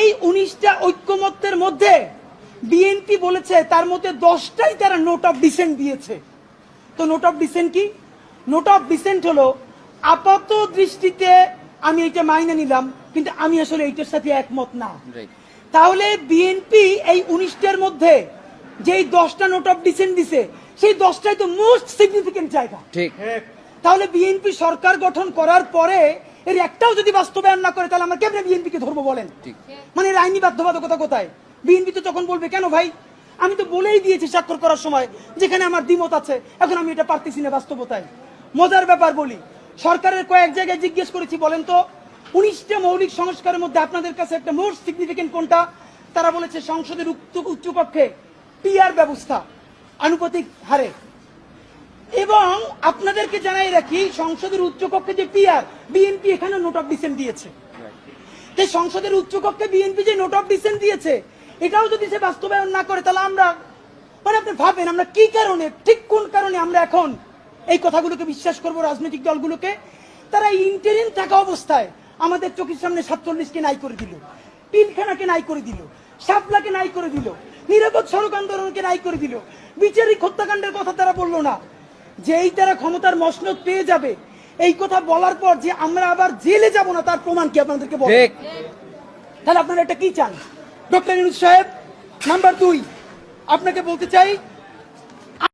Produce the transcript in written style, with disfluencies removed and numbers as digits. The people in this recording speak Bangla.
এই 19টা ঐক্যমত্যের মধ্যে বিএনপি বলেছে তার মধ্যে 10টাই তারা নোট অফ ডিসেন্ট দিয়েছে। তো নোট অফ ডিসেন্ট কি? নোট অফ ডিসেন্ট হলো আপাত দৃষ্টিতে আমি এটা মাইনে নিলাম, কিন্তু আমি আসলে এইটার সাথে একমত না। তাহলে বিএনপি এই 19টার মধ্যে যেই 10টা নোট অফ ডিসেন্ট দিছে সেই 10টাই তো মোস্ট সিগনিফিকেন্ট জায়গা। ঠিক। তাহলে বিএনপি সরকার গঠন করার পরে এর একটাও যদি বাস্তবায়ন না করে তাহলে আমরা কেমনে বিএনপি কে ধরবো বলেন? মানে এর আইনি বাধ্যবাধকতা কোথায়? বিএনপি তো তখন বলবে কেন ভাই, আমি তো বলেই দিয়েছি স্বাক্ষর করার সময় যেখানে আমার দ্বিমত আছে, এখন আমি এটা পারতেছি না বাস্তবতায়। মজার ব্যাপার বলি, সরকারের কয়েক জায়গায় জিজ্ঞেস করেছি বলেন তো 19টা মৌলিক সংস্কারের মধ্যে আপনাদের কাছে একটা মোস্ট সিগনিফিকেন্ট কোনটা? তারা বলেছে সংসদের উচ্চকক্ষে পিআর ব্যবস্থা আনুপাতিক হারে। এবং আপনাদেরকে জানাই রাখি, সংসদের উচ্চকক্ষে যে পিআর, বিএনপি এখানে নোট অফ ডিসেন্ট দিয়েছে। সংসদের উচ্চকক্ষে বিএনপি যে নোট অফ ডিসেন্ট দিয়েছে এটাও যদি সে বাস্তবায়ন না করে তাহলে আমরা, মানে আপনি ভাবেন আমরা কি কারণে, ঠিক কোন কারণে আমরা এখন এই কথাগুলোকে বিশ্বাস করব? রাজনৈতিক দলগুলোকে তারা ইন্টারিম থাকা অবস্থায় আমাদের চোখের সামনে 47কে নাই করে দিল, পিলখানাকে নাই করে দিল, শাপলাকে নাই করে দিল, নিরাপদ সড়ক আন্দোলনকে নাই করে দিল, বিচারিক হত্যাকাণ্ডের কথা তারা বললো না। যেই তারা ক্ষমতার মসনদ পেয়ে যাবে এই কথা বলার পর যে আমরা আবার জেলে যাব না তার প্রমাণ কি আপনাদেরকে বলবো? তাহলে আপনারা এটা কি চান? ডক্টর ইউনূস সাহেব, নাম্বার 2 আপনাকে বলতে চাই